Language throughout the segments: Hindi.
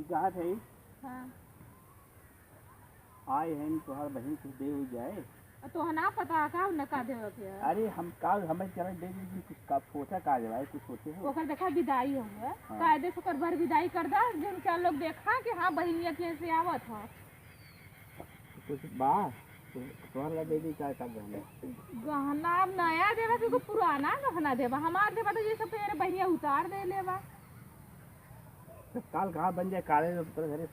कहा थे हाँ आए हैं तोहार बहन कुछ दे हो जाए तो ना पता का न का देवे के अरे हम का हमें चरण दे दी कुछ का सोचा का जवाए कुछ सोचे हो ओकर देखा विदाई हो गया हाँ। कायदे से ओकर भर विदाई कर दा जिन चार लोग देखा कि हाँ बहनिया कैसे आवत है कुछ बा तोहर ला दे दी का गहना गहना अब नया देवा कि पुराना गहना देवा हमार देवा तो ये सब तेरे बहनिया उतार दे लेवा तो काल कहाँ बन जाए काले घरे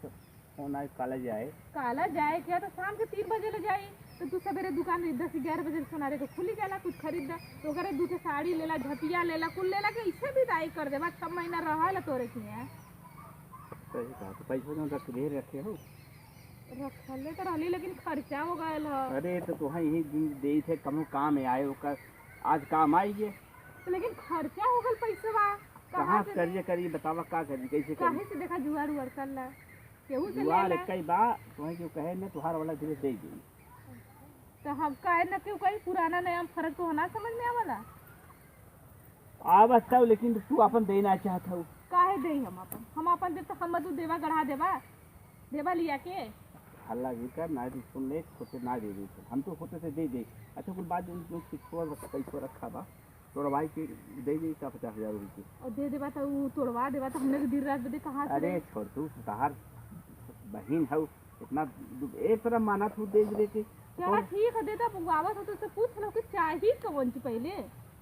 फोन आए काले जाए काला जाए क्या तो शाम के 3 बजे ले जाई तो तू सवेरे दुकान 10-11 बजे सोनारे को खुली जाला कुछ खरीद दा तो करे दू के साड़ी लेला झटिया लेला कुल लेला के इसे विदाई कर देवा 6 महीना रहल तोरे की है सही कहा तो पैसा जो रख दे रखे हो रखले तो रहली लेकिन खर्चा हो गयल ह अरे तो तुहा यही दिन दे थे कम काम में आए ओकर आज काम आइए तो लेकिन खर्चा हो गल पैसा कहाँ करिए करिए बतावा का करिए कैसे काहे से देखा जुआर उआर कर ला केहू से जुआर लेला कई बा तुहे क्यों कहे न तुहार वाला धीरे दे दी तो हम काहे न क्यों कहीं पुराना नया फर्क तो होना समझ में आवला आवत था लेकिन तू अपन देना चाहत हो काहे दे हम अपन दे तो हम तू देवा गढ़ा देवा लिया के हल्ला भी कर ना दी सुन ले सोचे ना दे दी हम तो सोचे से दे दे अच्छा कुछ बात जो पैसा रखा बा तोरा भाई के दे दी का 50,000 रुपये और दे देवा तो वो तोड़वा देवा तो हमने दिन रात बदे कहाँ से अरे छोड़ तू तहार बहन है इतना एक तरह माना तू दे दे के चला ठीक है देता आवत हो तो उससे पूछ लो कि चाहिए कौन सी पहले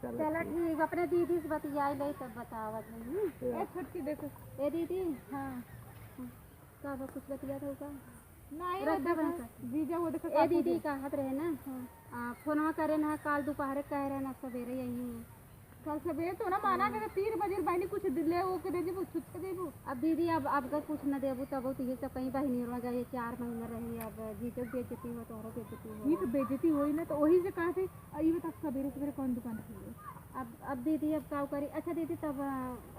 चला ठीक अपने दीदी से बतियाई ले तब बतावत नहीं ए छोटकी देखो ए दीदी हाँ का कुछ बतिया था का नहीं रख दे जीजा वो देखो ए दीदी कहत रहे ना फोनवा करे ना काल दोपहर कह रहे ना सवेरे यही कल सवेरे तो ना माना के 3 बजे बहनी कुछ ले वो के दे देबो छुट के देबो अब दीदी अब का कुछ न देबू तब तो ये सब कहीं बहनी रह जाए 4 महीना रही अब जीजो बेइज्जती हो तोहरो बेइज्जती हो ये तो बेइज्जती होई ना तो वही से कहा थे ये बता सवेरे सवेरे कौन दुकान खोले अब दीदी अब का करी अच्छा दीदी तब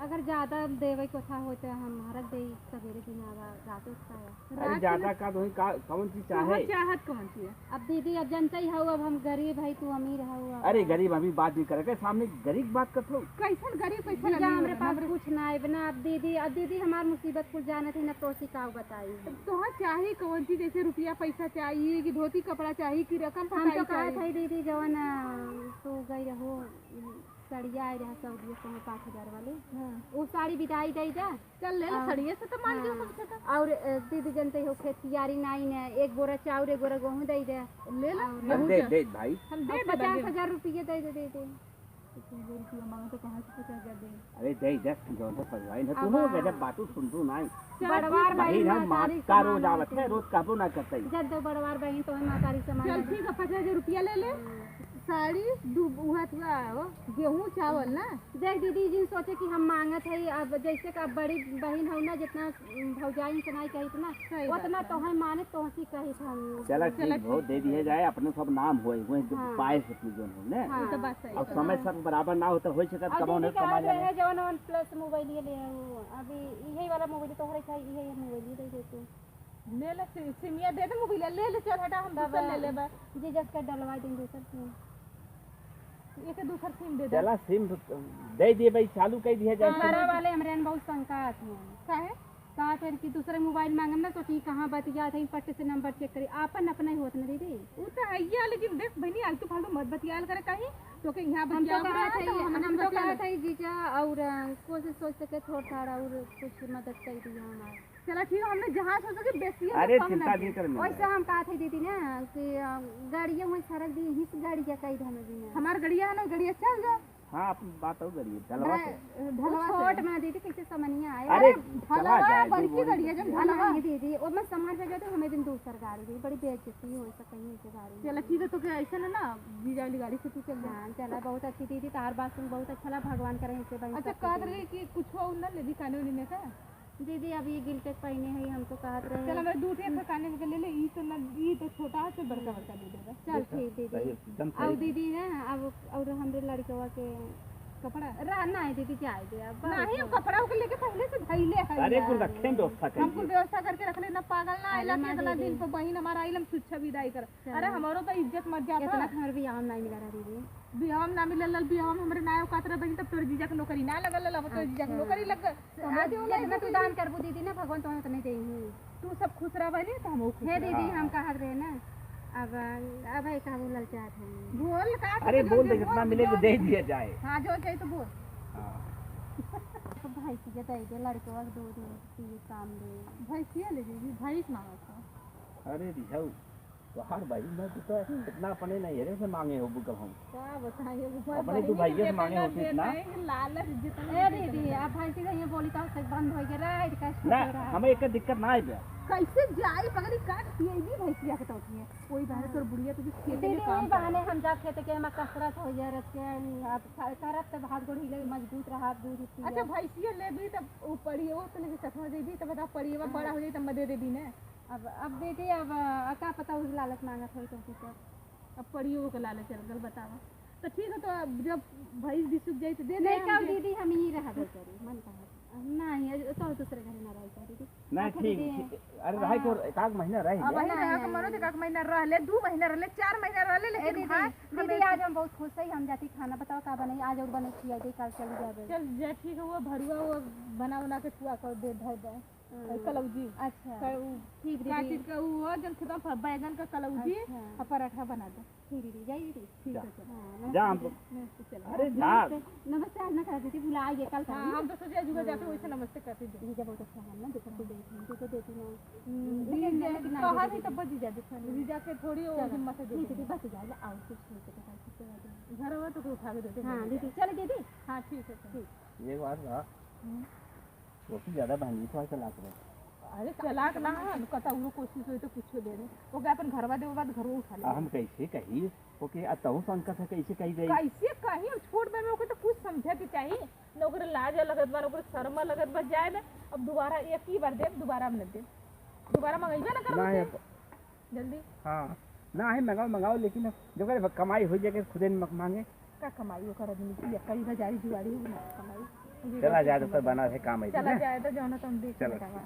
अगर ज्यादा देवे को था हो तो हम हरक दे सवेरे दिन रात उठता अरे ज्यादा का तो का कौन सी चाहे चाहत कौन सी है अब दीदी अब जनता ही हो अब हम गरीब है तू अमीर हो अरे गरीब अभी बात नहीं करे सामने गरीब बात करते हो कैसन गरीब जीजा कैसन हमरे पास कुछ ना है बना अब दीदी हमार मुसीबत कुछ जाने थी ना तोसी का बताई तो हाँ चाहिए कौन सी जैसे रुपया पैसा चाहिए कि धोती कपड़ा चाहिए कि रकम हम तो कहा था दीदी जवन तू गई रहो साड़िया आई रहा सऊदी से 5,000 वाले वो साड़ी बिदाई दे जा चल ले साड़िया से तो मान लियो कम से कम और दीदी जनते हो खेतियारी नहीं ने एक बोरा चाउर एक बोरा गेहूं दे दे ले ला दे भाई हम दे 50,000 रुपये दे दे रुपया मांगे तो कहाँ से 50,000 दे अरे दे दस जो तो परवाही ना तू हो गजब बातू सुन तू नहीं बड़वार भाई हम मार का रोज आवत है रोज काबू ना करते जब दो बड़वार बहन तो हम मातारी सामान चल ठीक है 50,000 रुपया ले ले साड़ी गेहूँ चावल ना देख दीदी जिन सोचे कि हम मांगत है अब जैसे कि अब बड़ी बहन हो ना जितना भौजाई सुनाई कही इतना उतना तो है माने तो ही कही था चला ठीक हो दे दिए जाए अपने सब नाम होए वो पाए से तू जोन हो ने तो बात सही अब समय सब बराबर ना होता होई सकत कमाने कमा जाए जवन वन प्लस मोबाइल ले अभी यही वाला मोबाइल तो हरे चाहिए यही मोबाइल दे दे तू ले ले सिमिया दे दे मोबाइल ले ले चल हटा हम दूसरा ले लेबा जी जस का डलवा दिन दूसरा सिम एक दूसरा सिम दे दे चला सिम दे दिए भाई चालू कर दिया जाए हमारा वाले हमरे बहुत संकात है काहे कहा फिर कि दूसरे मोबाइल मांगम ना तो ठीक कहाँ बतिया थे पट्टे से नंबर चेक करी आपन अपना ही होत ना दीदी वो तो है या लेकिन देख बहनी आलतू फालतू मत बतियाल करे कहीं तो के यहाँ हम तो बतिया कहा था जीजा और कोशिश सोच सके थोड़ा और कुछ मदद कर दिया हमारा चला ठीक है हमने जहाँ सोचा कि बेसी अरे चिंता नहीं कर वैसे हम कहा थे दीदी ना कि गाड़ियाँ वहीं सड़क दी हिस गाड़ियाँ कई हमें भी ना हमार गड़िया है ना गड़िया चल जा हाँ अपन बात हो गई ढलवा से ढलवा छोट में दीदी कैसे समनिया आए अरे ढलवा बड़की गड़िया जब ढलवा दीदी और मैं समाज जगह तो हमें दिन दूसर गाड़ी दी बड़ी बेइज्जती हो सके ऐसे गाड़ी चला ठीक है तो क्या ऐसा ना ना जीजा वाली गाड़ी से तू चल जा चला बहुत अच्छी दीदी तार बात सुन बहुत अच्छा लगा भगवान करे ऐसे भाई अच्छा कह रही कि कुछ हो ना ले कानून लेने का दीदी अब ये गिलटेक पहने हैं हमको कहते रहे चल मैं दूध एक काने में ले ले ई तो ना ई तो छोटा है तो बड़का बड़का दे देगा चल ठीक दीदी और दीदी ना अब और हमरे लड़कवा के कपड़ा रहना है दीदी जाए दे अब नहीं कपड़ा को लेके पहले से धइले अरे कुल रखे व्यवस्था हम कुल करिए। व्यवस्था करके रख ले ना, पागल ना आइला कि इतना दिन पर बहिन हमारा आइलम छुच्छा विदाई कर। अरे हमारो तो इज्जत मत जाता। कितना घर भी आम नहीं मिला दीदी। बिहाम ना मिलल, बिहाम हमरे नायो कातरा बहिन, तब तोर जीजा के नौकरी ना लगल, अब तोर जीजा के नौकरी लग गए। जितना तू दान करबू दीदी ना भगवान तुम्हें उतने देंगे। तू सब खुश रह बहिनी तो हम खुश हे रह। दीदी हम कहत रहे ना अब है का बोलल चाहत है। बोल का अरे बोल दे जितना मिले तो दे दिया जाए। हां जो चाहिए तो बोल। हाँ। तो भाई की जता दे लड़के वक्त दूध पी काम दे। भैंसिया ले जी, भैंस मांगत था। अरे रिझाऊ तो हर भाई मैं तो इतना अपने नहीं है से मांगे हो बुकल हम क्या बताइए अपने तो भैया से मांगे होते इतना लालच जितना। ए दीदी अब भाई से ये बोली तो सब बंद हो गया रे कैसे ना हो रहा है। हमें एक दिक्कत ना है कैसे जाई पगड़ी काट पिएगी भैंसिया के तौती है। कोई बाहर तोर बुढ़िया तुझे खेत दीदी में वही काम बहाने हम जा खेत के में कसरत हो जा रत के अब करत तो हाथ गोड़ हिले मजबूत रहा दूध पी। अच्छा भैंसिया ले भी तब वो पड़ी वो तो लेके सठवा दे दी, तब बता पड़ी वो बड़ा हो जाई तब मदे दे दी ने। अब दीदी अब का पता उस लालच मांगत होई तो अब पड़ी वो के लालच चल गल बतावा। तो ठीक है, तो अब जब भैंस भी सूख जाई तो दे दे। नहीं का दीदी हम ही रह दे करी मन का नहीं तो दूसरे घर ना रह करी दीदी ना ठीक। अरे रहा को एक महीना रह अब गया। रहा के मनो एक महीना रह ले, 2 महीना रह ले, 4 महीना रह ले, लेकिन दीदी आज हम बहुत खुश है। हम जाती खाना बताओ का बने आज और बने खिया दे कल चली जावे। चल जा ठीक है, वो भरुआ वो बना के छुआ कर दे धर दे कलौजी। अच्छा ठीक दीदी का वो जन खत्म पर बैगन का कलौजी और पराठा बना दे। ठीक दीदी जाइए दीदी ठीक है चल जा हम चल। अरे जा नमस्ते आज ना कर दीदी भुला गए कल हाँ हम तो सोचे जुगा जाके वैसे नमस्ते करते थे। दीदी बहुत अच्छा है ना देखो तो देती तू तो देती ना लेकिन कहा ही तब जीजा देखा जीजा के थोड़ी वो हिम्मत से ठीक दे है बच जाएगा आओ कुछ नहीं तो कल घर हुआ तो उठा के दे दे। हाँ दीदी चलो दीदी हाँ ठीक है ठीक। एक बात रहा वो भी ज्यादा बहनी को चला कर अरे चलाक ना कता वो कोशिश होई तो कुछ दे दे वो क्या अपन घरवा दे, वो बात घर उठा ले। हम कैसे कही ओके अतहु संकट है कैसे कही गई कैसे कहीं छोड़ में ओके तो कुछ समझे के चाहिए। नौकरी लाज लगत बा, नौकरी शर्म लगत बा, जाए ना अब दोबारा एक ही बार दे, दोबारा हम न दे, दोबारा मंगाइबे ना ना है कर जल्दी। हाँ ना है मंगाओ लेकिन जो करे कमाई हो जाए खुद मांगे का कमाई वो कर आदमी की कई हजारी जुआरी हो ना कमाई। चला जाए तो बना है काम है चला जाए तो जाना तुम देख चलो। लेगा।